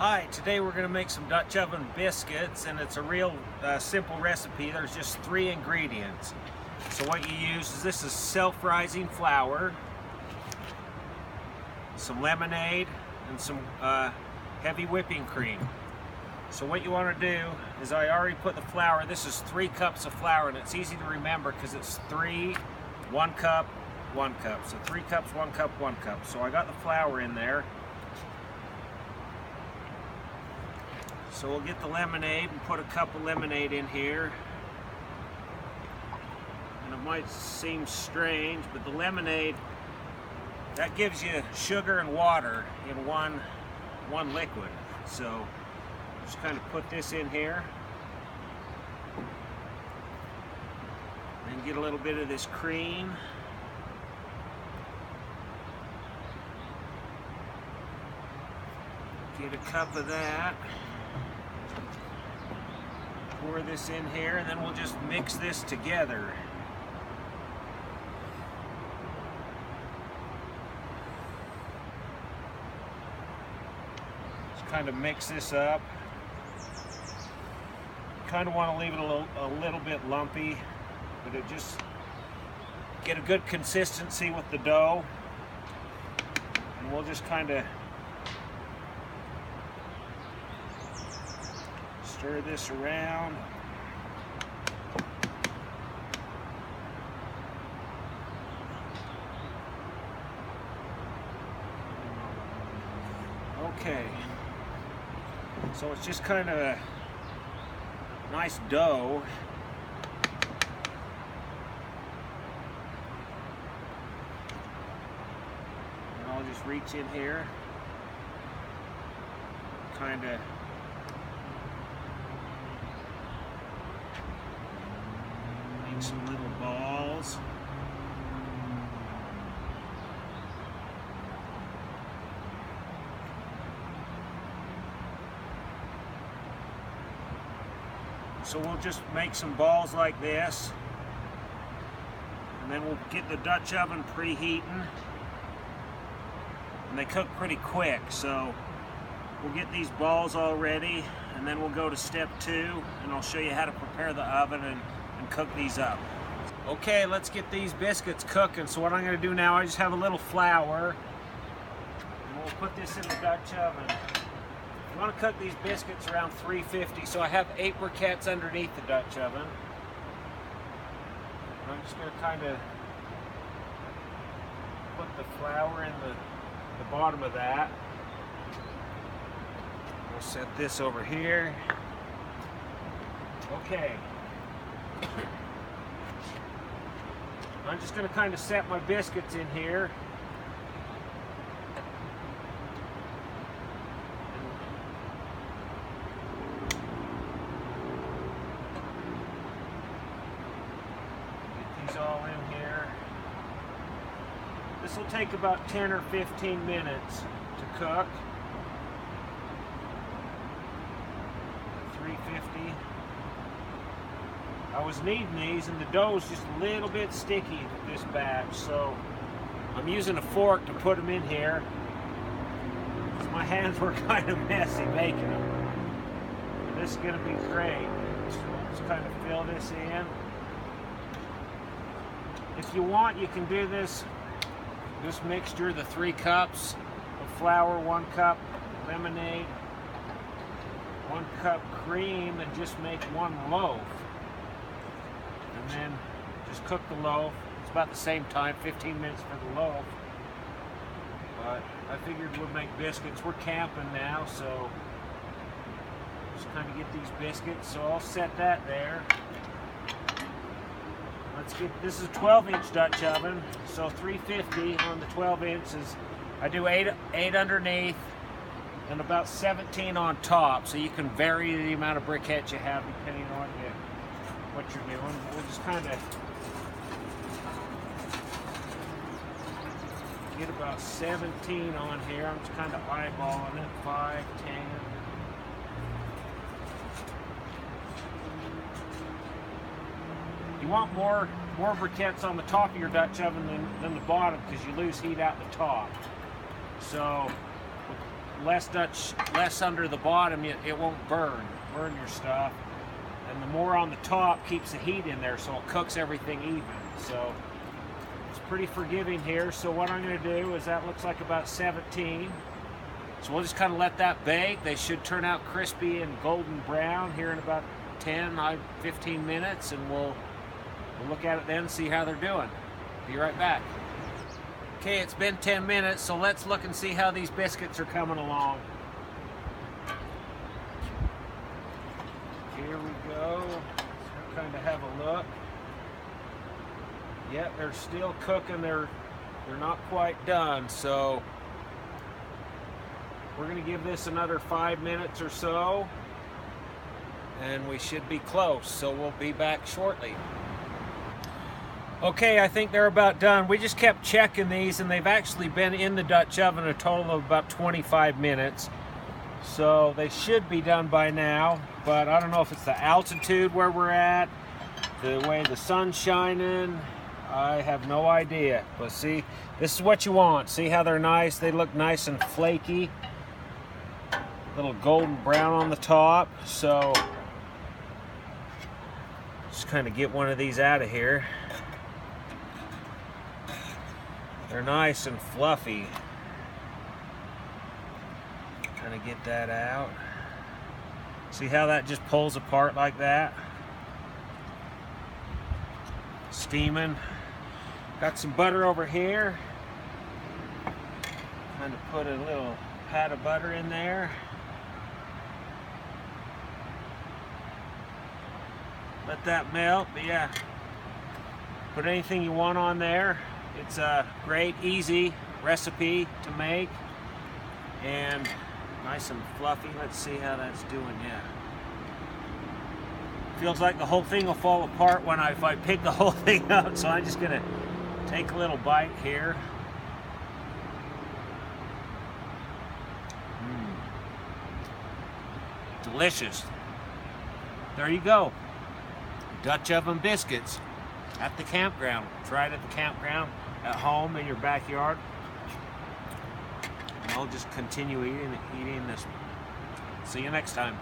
Hi, today we're going to make some Dutch oven biscuits, and it's a real simple recipe. There's just 3 ingredients. So what you use is this is self-rising flour, some lemonade, and some heavy whipping cream. So what you want to do is I already put the flour. This is 3 cups of flour, and it's easy to remember because it's 3, 1 cup, 1 cup. So 3 cups, 1 cup, 1 cup. So I got the flour in there. So we'll get the lemonade and put a cup of lemonade in here. And it might seem strange, but the lemonade, that gives you sugar and water in one liquid. So just kind of put this in here. And get a little bit of this cream. Get a cup of that. Pour this in here, and then we'll just mix this together. Just kind of mix this up. Kind of want to leave it a little bit lumpy, but it just get a good consistency with the dough. And we'll just kind of stir this around. Okay, so it's just kind of a nice dough. And I'll just reach in here, kind of some little balls. So we'll just make some balls like this, and then we'll get the Dutch oven preheating, and they cook pretty quick, so we'll get these balls all ready, and then we'll go to step 2, and I'll show you how to prepare the oven and cook these up. Okay, let's get these biscuits cooking. So what I'm going to do now, I just have a little flour, and we'll put this in the Dutch oven. You want to cook these biscuits around 350, so I have 8 briquettes underneath the Dutch oven. I'm just going to kind of put the flour in the bottom of that. We'll set this over here. Okay. I'm just going to kind of set my biscuits in here. Get these all in here. This will take about 10 or 15 minutes to cook. 350. I was kneading these, and the dough is just a little bit sticky this batch, so I'm using a fork to put them in here because my hands were kind of messy making them. And this is going to be great. So let's kind of fill this in. If you want, you can do this mixture, the 3 cups of flour, 1 cup lemonade, 1 cup cream, and just make 1 loaf. And then just cook the loaf. It's about the same time, 15 minutes for the loaf. But I figured we'd make biscuits. We're camping now, so just kind of get these biscuits. So I'll set that there. Let's get, this is a 12-inch Dutch oven, so 350 on the 12 inches. I do 8 underneath and about 17 on top, so you can vary the amount of briquettes you have depending on what you're doing. We'll just kind of get about 17 on here. I'm just kind of eyeballing it. 5, 10. You want more briquettes on the top of your Dutch oven than the bottom, because you lose heat out the top. So less under the bottom, it won't burn your stuff. And the more on the top keeps the heat in there, so it cooks everything even. So it's pretty forgiving here. So what I'm going to do is, that looks like about 17. So we'll just kind of let that bake. They should turn out crispy and golden brown here in about 15 minutes, and we'll look at it then and see how they're doing. Be right back. Okay, it's been 10 minutes, so let's look and see how these biscuits are coming along. Here we go. Let's kind of have a look. Yep, they're still cooking. They're not quite done, so we're going to give this another 5 minutes or so, and we should be close, so we'll be back shortly. Okay, I think they're about done. We just kept checking these, and they've actually been in the Dutch oven a total of about 25 minutes. So they should be done by now, but I don't know if it's the altitude where we're at, the way the sun's shining. I have no idea. But see, this is what you want. See how they're nice? They look nice and flaky. Little golden brown on the top. So just kind of get one of these out of here. They're nice and fluffy. Kind of get that out. See how that just pulls apart like that? Steaming. Got some butter over here. Kind of put a little pat of butter in there. Let that melt. But yeah, put anything you want on there. It's a great, easy recipe to make, and nice and fluffy. Let's see how that's doing. Yeah, feels like the whole thing will fall apart if I pick the whole thing up. So I'm just gonna take a little bite here. Delicious. There you go. Dutch oven biscuits at the campground. Try it at the campground, at home, in your backyard. And I'll just continue eating this. See you next time.